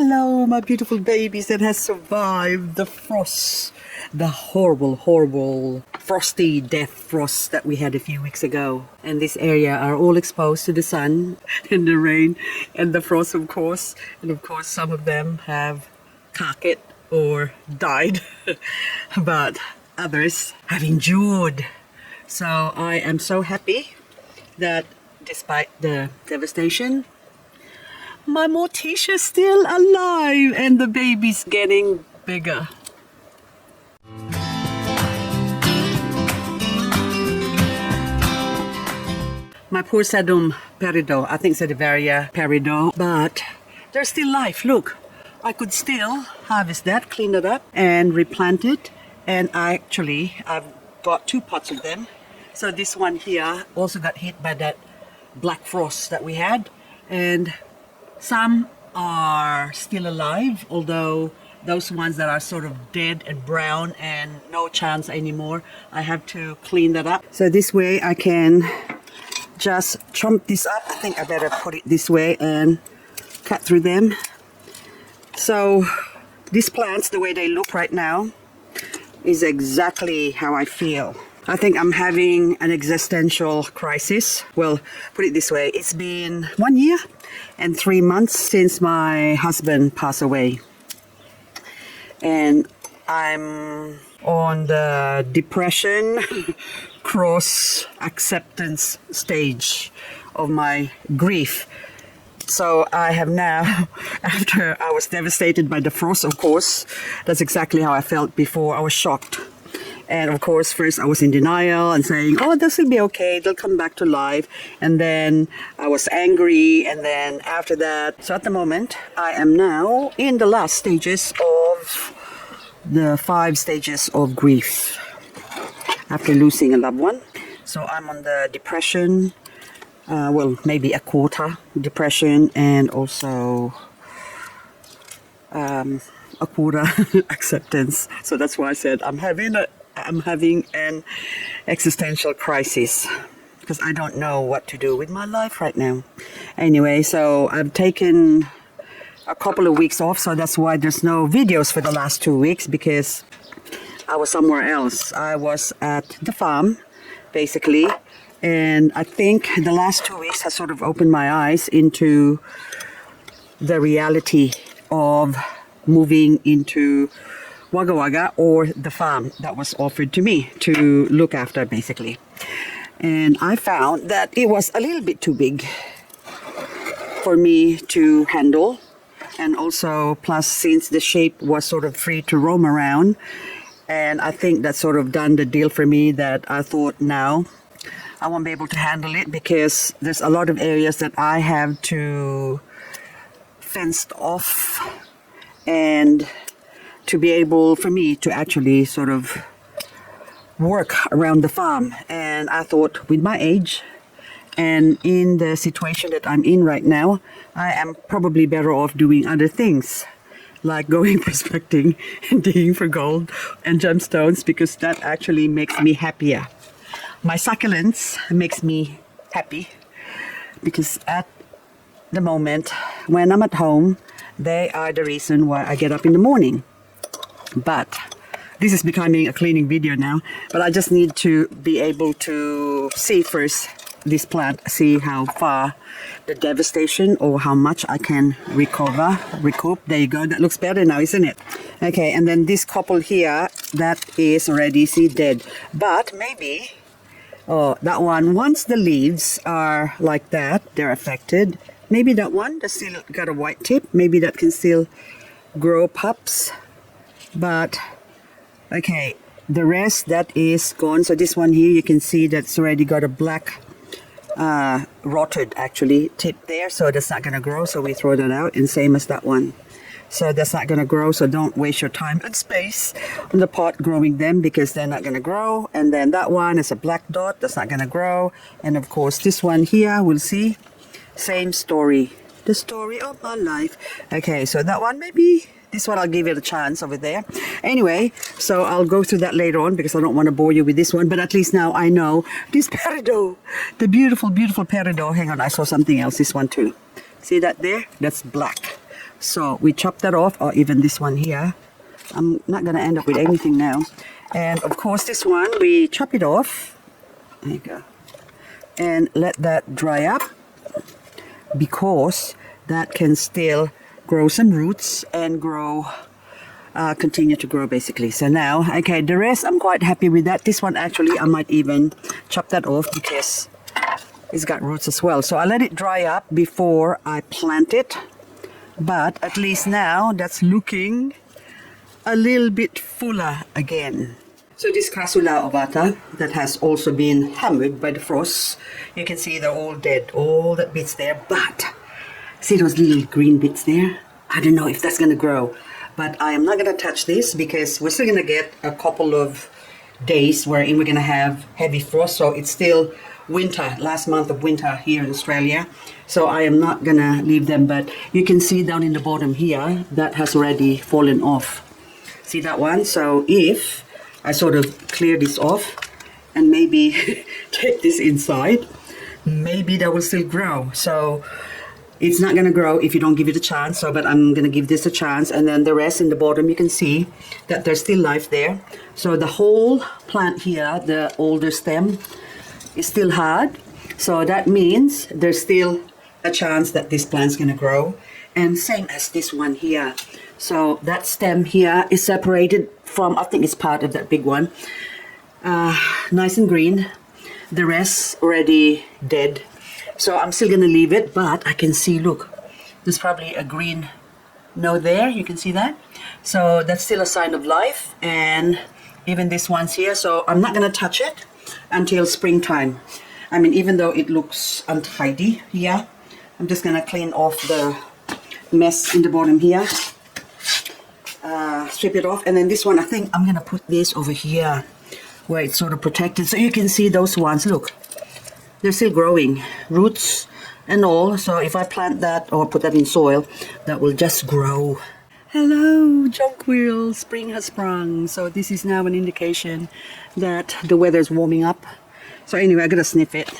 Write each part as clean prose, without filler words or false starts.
Hello, my beautiful babies that has survived the frost, the horrible frosty death frost that we had a few weeks ago. And this area are all exposed to the sun and the rain and the frost, of course. And of course, some of them have caught or died, but others have endured. So I am so happy that despite the devastation, my Morticia's still alive and the baby's getting bigger. My poor Sedum peridot, I think Sedivaria peridot, but they're still alive. Look, I could still harvest that, clean it up and replant it. And I've got 2 pots of them. So this one here also got hit by that black frost that we had. And some are still alive, although those ones that are sort of dead and brown and no chance anymore, I have to clean that up. So this way I can just chomp this up. I think I better put it this way and cut through them. So these plants, the way they look right now, is exactly how I feel. I think I'm having an existential crisis. Well, put it this way, it's been 1 year and 3 months since my husband passed away. And I'm on the depression cross acceptance stage of my grief. So I have now, after I was devastated by the frost, of course, that's exactly how I felt before. I was shocked. And of course, first I was in denial and saying, oh, this will be okay, they'll come back to life. And then I was angry, and then after that, so at the moment, I am now in the last stages of the 5 stages of grief after losing a loved one. So I'm on the depression, well, maybe a quarter depression, and also a quarter acceptance. So that's why I said I'm having an existential crisis because I don't know what to do with my life right now. Anyway, so I've taken a couple of weeks off, so that's why there's no videos for the last 2 weeks, because I was somewhere else. I was at the farm, basically, and I think the last 2 weeks has sort of opened my eyes into the reality of moving into Wagga Wagga, or the farm that was offered to me to look after, basically. And I found that it was a little bit too big for me to handle. And also, plus, since the sheep was sort of free to roam around, and I think that sort of done the deal for me, that I thought now I won't be able to handle it, because there's a lot of areas that I have to fenced off, and to be able for me to actually sort of work around the farm. And I thought, with my age and in the situation that I'm in right now, I am probably better off doing other things, like going prospecting and digging for gold and gemstones, because that actually makes me happier. My succulents makes me happy, because at the moment when I'm at home, they are the reason why I get up in the morning. But this is becoming a cleaning video now, but I just need to be able to see first this plant, see how far the devastation or how much I can recoup. There you go, that looks better now, isn't it? Okay, and then this couple here, that is already, see, dead. But maybe, oh, that one, once the leaves are like that, they're affected. Maybe that one that's still got a white tip, maybe that can still grow pups. But okay, the rest, that is gone. So this one here, you can see that's already got a black rotted actually tip there, so that's not going to grow, so we throw that out. And same as that one, so that's not going to grow, so don't waste your time and space on the pot growing them, because they're not going to grow. And then that one is a black dot, that's not going to grow. And of course this one here, we'll see, same story, the story of my life. Okay, so that one, maybe this one I'll give it a chance over there. Anyway, so I'll go through that later on, because I don't want to bore you with this one. But at least now I know this peridot, the beautiful, beautiful peridot. Hang on, I saw something else, this one too. See that there? That's black. So we chop that off, or even this one here. I'm not going to end up with anything now. And of course this one, we chop it off. There you go. And let that dry up, because that can still grow some roots and grow, continue to grow basically. So now, okay, the rest I'm quite happy with that. This one actually I might even chop that off because it's got roots as well. So I let it dry up before I plant it. But at least now that's looking a little bit fuller again. So this Casula ovata that has also been hammered by the frost, you can see they're all dead, all the bits there. But see those little green bits there? I don't know if that's going to grow. But I am not going to touch this because we're still going to get a couple of days wherein we're going to have heavy frost. So it's still winter, last month of winter here in Australia. So I am not going to leave them. But you can see down in the bottom here, that has already fallen off. See that one? So if I sort of clear this off and maybe take this inside, maybe that will still grow. So it's not going to grow if you don't give it a chance. So, but I'm going to give this a chance. And then the rest in the bottom, you can see that there's still life there. So the whole plant here, the older stem, is still hard. So that means there's still a chance that this plant's going to grow. And same as this one here. So that stem here is separated from, I think it's part of that big one. Nice and green. The rest already dead. So I'm still going to leave it, but I can see, look, there's probably a green node there. You can see that. So that's still a sign of life. And even this one's here. So I'm not going to touch it until springtime. I mean, even though it looks untidy here, I'm just going to clean off the mess in the bottom here. Strip it off. And then this one, I think I'm going to put this over here where it's sort of protected. So you can see those ones, look. They're still growing, roots and all. So if I plant that or put that in soil, that will just grow. Hello, jonquil, spring has sprung. So this is now an indication that the weather is warming up. So anyway, I gotta sniff it.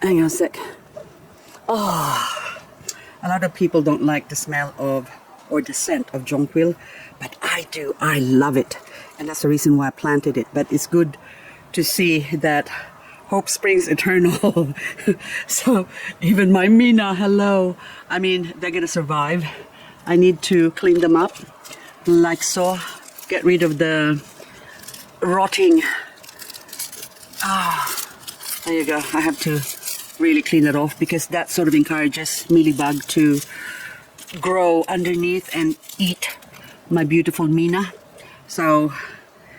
Hang on a sec. Oh, a lot of people don't like the smell of or the scent of jonquil, but I do. I love it. And that's the reason why I planted it. But it's good to see that hope springs eternal. So even my Mina, hello. I mean, they're gonna survive. I need to clean them up like so. Get rid of the rotting. There you go. I have to really clean it off because that sort of encourages mealybug to grow underneath and eat my beautiful Mina. So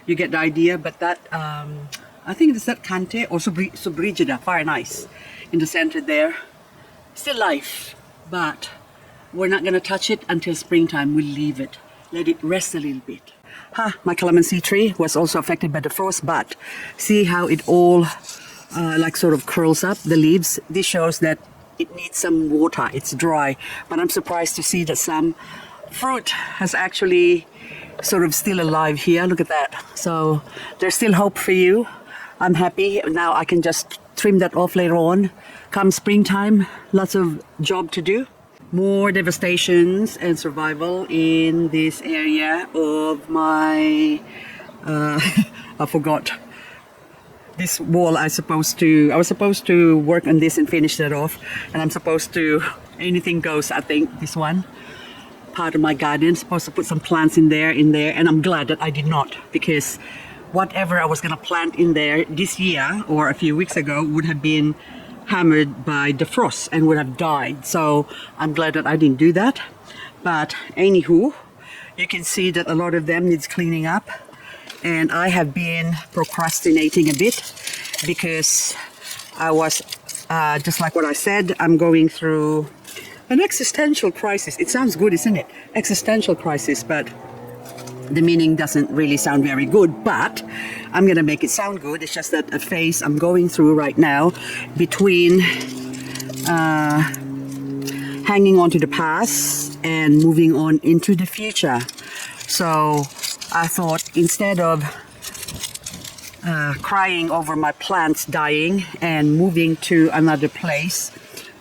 you get the idea. But that I think it's that Cante or Subrigida, fire nice, in the center there. Still life, but we're not going to touch it until springtime. We'll leave it, let it rest a little bit. My calamansi tree was also affected by the frost, but see how it all like sort of curls up, the leaves. This shows that it needs some water, it's dry. But I'm surprised to see that some fruit has actually sort of still alive here. Look at that. So there's still hope for you. I'm happy. Now I can just trim that off later on. Come springtime, lots of job to do. More devastations and survival in this area of my, I forgot. This wall I was supposed to work on this and finish that off. And I'm supposed to, anything goes, I think, this one. Part of my garden, supposed to put some plants in there, and I'm glad that I did not, because whatever I was gonna plant in there this year or a few weeks ago would have been hammered by the frost and would have died. So I'm glad that I didn't do that. But anywho, you can see that a lot of them needs cleaning up, and I have been procrastinating a bit because I was just like what I said, I'm going through an existential crisis. It sounds good, isn't it? Existential crisis, but the meaning doesn't really sound very good, but I'm gonna make it sound good. It's just that a phase I'm going through right now between hanging on to the past and moving on into the future. So I thought instead of crying over my plants dying and moving to another place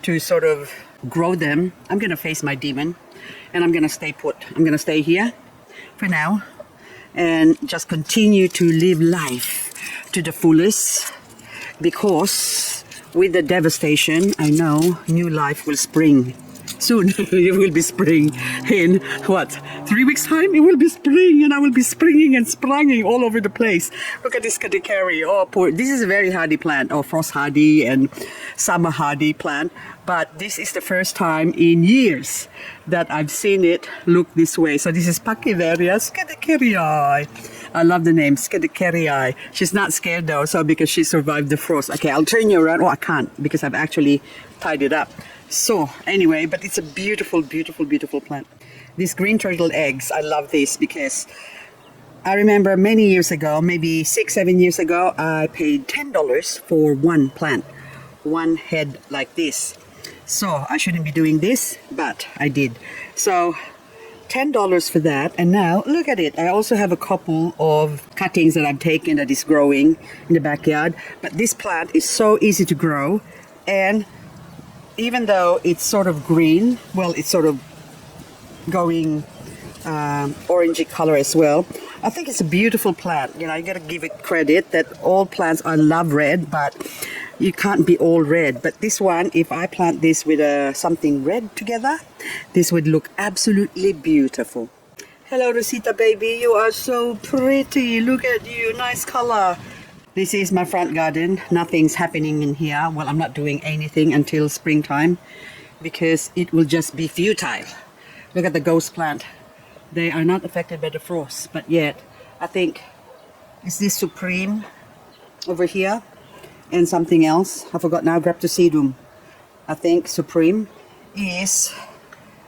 to sort of grow them, I'm gonna face my demon And I'm gonna stay put. I'm gonna stay here for now and just continue to live life to the fullest, because with the devastation, I know new life will spring soon. It will be spring in what, 3 weeks time? It will be spring, and I will be springing and spranging all over the place. Look at this Kadikeri. Oh, poor. This is a very hardy plant, or frost hardy and summer hardy plant. But this is the first time in years that I've seen it look this way. So this is Pakiveria Skadikerii. I love the name, Skadikerii. She's not scared though, so because she survived the frost. Okay, I'll turn you around. Oh, I can't because I've actually tied it up. So anyway, but it's a beautiful, beautiful, beautiful plant. These green turtle eggs, I love this because I remember many years ago, maybe 6-7 years ago, I paid $10 for one plant, one head like this. So I shouldn't be doing this, but I did. So $10 for that, and now look at it. I also have a couple of cuttings that I've taken that is growing in the backyard. But this plant is so easy to grow, and even though it's sort of green, well, it's sort of going orangey color as well. I think it's a beautiful plant. You know, you gotta give it credit that all plants, I love red, but you can't be all red. But this one, if I plant this with something red together, this would look absolutely beautiful. Hello, Rosita baby, you are so pretty. Look at you, nice color. This is my front garden. Nothing's happening in here. Well, I'm not doing anything until springtime because it will just be futile. Look at the ghost plant. They are not affected by the frost, but yet I think, is this Supreme over here? And something else, I forgot now, Graptosedum. I think Supreme is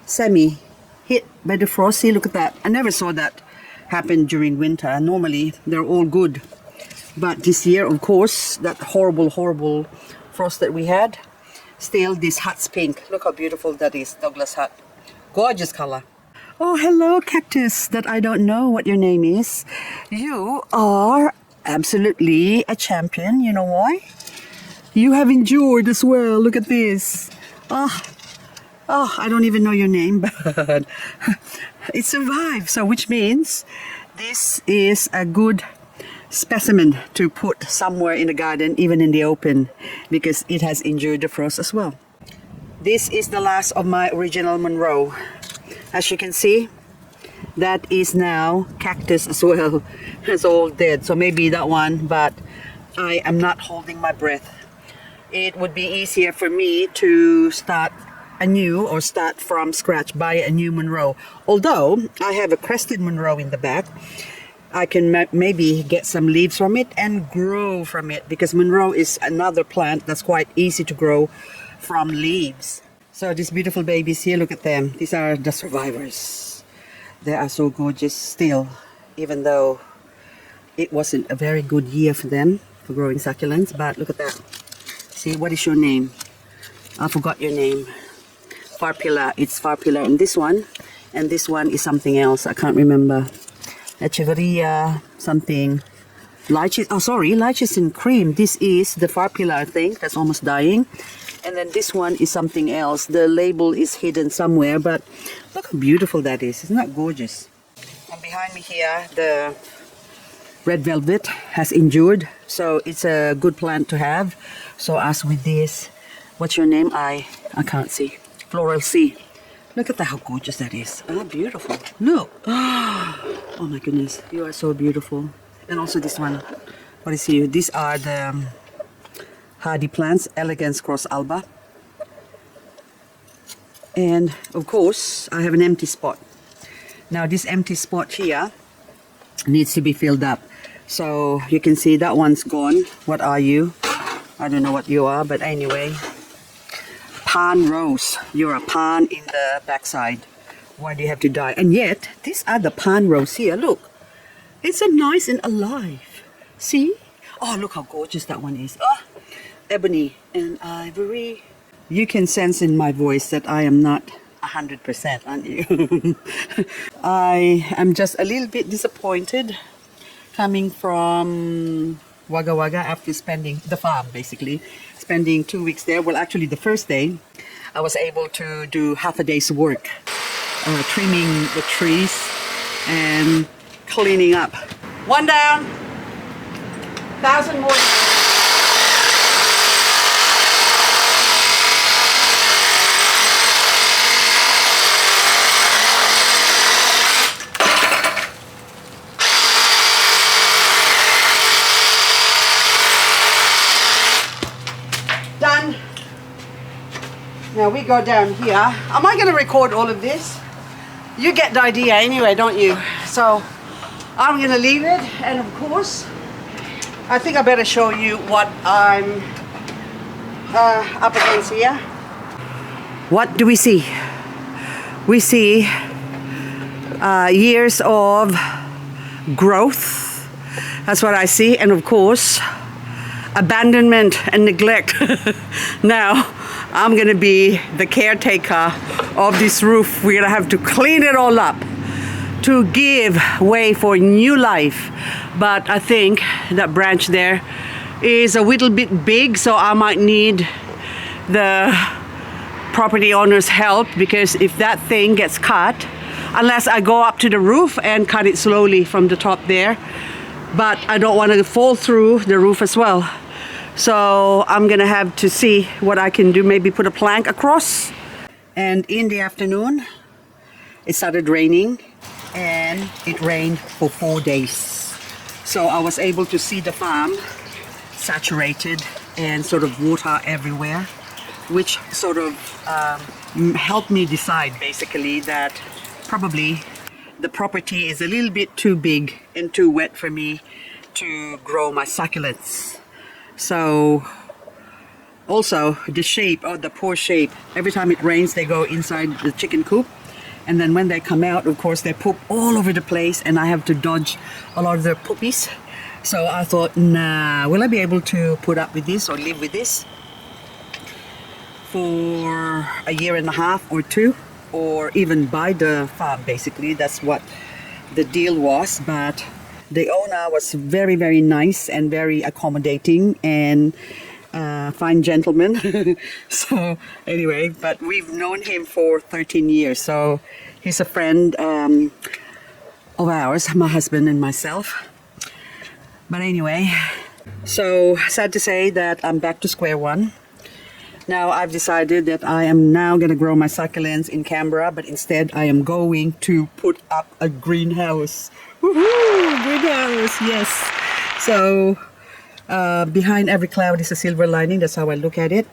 semi-hit by the frost. See, look at that. I never saw that happen during winter. Normally, they're all good. But this year, of course, that horrible, horrible frost that we had, still this hat's pink. Look how beautiful that is, Douglas hat. Gorgeous color. Oh, hello, cactus that I don't know what your name is. You are absolutely a champion. You know why? You have endured as well. Look at this. Oh, I don't even know your name, but it survived. So which means this is a good specimen to put somewhere in the garden, even in the open, because it has endured the frost as well. This is the last of my original Monroe. As you can see, that is now cactus as well. It's all dead, so maybe that one, but I am not holding my breath. It would be easier for me to start anew or start from scratch, buy a new Monroe. Although I have a crested Monroe in the back, I can maybe get some leaves from it and grow from it, because Monroe is another plant that's quite easy to grow from leaves. So these beautiful babies here, look at them. These are the survivors. They are so gorgeous still, even though it wasn't a very good year for them for growing succulents. But look at that. See, what is your name? I forgot your name. Farpilla. It's Farpilla. And this one is something else. I can't remember. Echeveria something. Lychee. Oh, sorry, lychees in cream. This is the Farpilla, I think. That's almost dying. And then this one is something else. The label is hidden somewhere, but look how beautiful that is. Isn't that gorgeous? And behind me here, the red velvet has endured, so it's a good plant to have. So as with this, what's your name? I can't see. Floral C. Look at that, how gorgeous that is. Oh, beautiful. Look. Oh my goodness, you are so beautiful. And also this one. What is here? These are the hardy plants, Elegance Cross Alba. And of course, I have an empty spot. Now this empty spot here needs to be filled up. So you can see that one's gone. What are you? I don't know what you are, but anyway. Pan rose. You're a pan in the backside. Why do you have to die? And yet, these are the pan rose here. Look. It's so nice and alive. See? Oh, look how gorgeous that one is. Oh, ebony and ivory. You can sense in my voice that I am not 100%, aren't you? I am just a little bit disappointed coming from Wagga Wagga after spending the farm, basically. Spending 2 weeks there. Well, actually the first day I was able to do half a day's work trimming the trees and cleaning up. One down, 1,000 more. Done. Now we go down here. Am I going to record all of this? You get the idea anyway, don't you? So I'm going to leave it, and of course I think I better show you what I'm up against here. What do we see? We see years of growth. That's what I see, and of course abandonment and neglect. Now I'm gonna be the caretaker of this roof. We're gonna have to clean it all up to give way for new life. But I think that branch there is a little bit big, so I might need the property owner's help, because if that thing gets cut, unless I go up to the roof and cut it slowly from the top there, but I don't want to fall through the roof as well. So I'm gonna have to see what I can do, maybe put a plank across. And in the afternoon, it started raining, and it rained for 4 days. So I was able to see the farm saturated and sort of water everywhere, which sort of helped me decide basically that probably the property is a little bit too big and too wet for me to grow my succulents. So also the shape, or the poor shape, every time it rains they go inside the chicken coop, and then when they come out, of course, they poop all over the place, and I have to dodge a lot of their poopies. So I thought, nah, will I be able to put up with this or live with this for a year and a half or two, or even buy the farm? Basically that's what the deal was. But the owner was very, very nice and very accommodating and fine gentleman. So anyway, but we've known him for 13 years, so he's a friend of ours, my husband and myself. But anyway, so sad to say that I'm back to square one. Now I've decided that I am now going to grow my succulents in Canberra, but instead I am going to put up a greenhouse. Woohoo! Greenhouse, yes. So behind every cloud is a silver lining. That's how I look at it.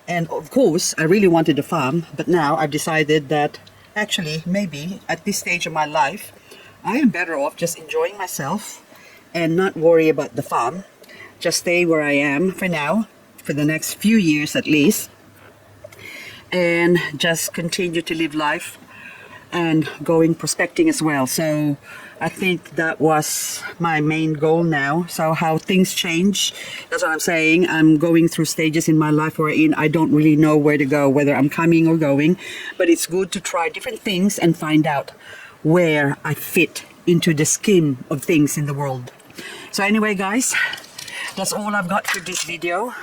And of course, I really wanted a farm, but now I've decided that actually maybe at this stage of my life, I am better off just enjoying myself and not worry about the farm. Just stay where I am for now, for the next few years at least, and just continue to live life and going prospecting as well. So I think that was my main goal now. So how things change, that's what I'm saying. I'm going through stages in my life wherein I don't really know where to go, whether I'm coming or going, but it's good to try different things and find out where I fit into the scheme of things in the world. So anyway guys, that's all I've got for this video.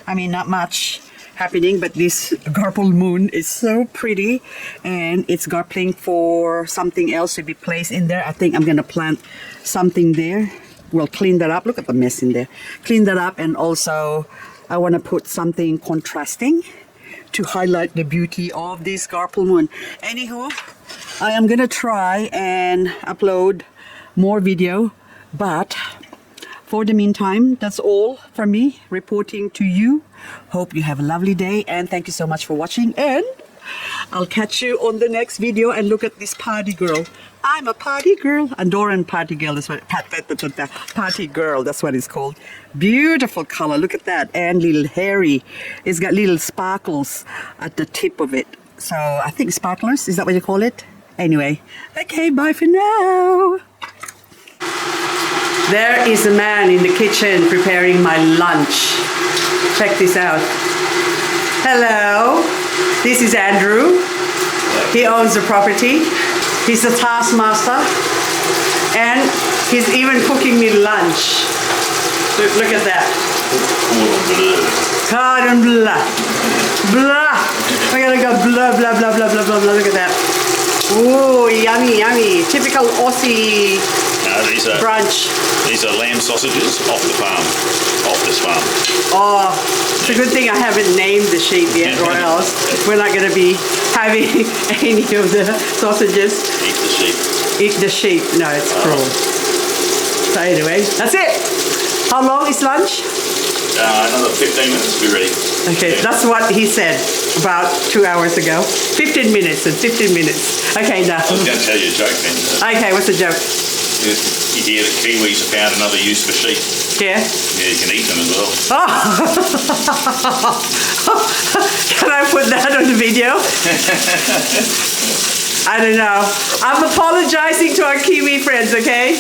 I mean, not much happening, but this garble moon is so pretty, and it's garpling for something else to be placed in there. I think I'm gonna plant something there. We'll clean that up. Look at the mess in there. Clean that up, and also I want to put something contrasting to highlight the beauty of this garble moon. Anywho, I am gonna try and upload more video, but for the meantime, that's all from me reporting to you. Hope you have a lovely day, and thank you so much for watching, and I'll catch you on the next video. And look at this party girl. I'm a party girl. Adoran party girl. That's what party girl. That's what it's called. Beautiful color. Look at that. And little hairy. It's got little sparkles at the tip of it. So I think sparklers. Is that what you call it? Anyway. Okay. Bye for now. There is a man in the kitchen preparing my lunch. Check this out. Hello. This is Andrew. He owns the property. He's the taskmaster. And he's even cooking me lunch. Look at that. Cordon bleu. Blah. We're gonna go blah, blah, blah, blah, blah, blah, blah. Look at that. Ooh, yummy, yummy. Typical Aussie brunch. These are lamb sausages off the farm, off this farm. Oh, it's a good thing I haven't named the sheep yet, or else we're not going to be having any of the sausages. Eat the sheep. Eat the sheep. No, it's cruel. So anyway, that's it. How long is lunch? Another 15 minutes to be ready. Okay, Yeah. that's what he said about 2 hours ago. 15 minutes and 15 minutes. Okay, now. I was going to tell you a joke then. Okay, what's the joke? You hear that Kiwis have found another use for sheep. Yeah. Yeah, you can eat them as well. Oh. Can I put that on the video? I don't know. I'm apologizing to our Kiwi friends, okay?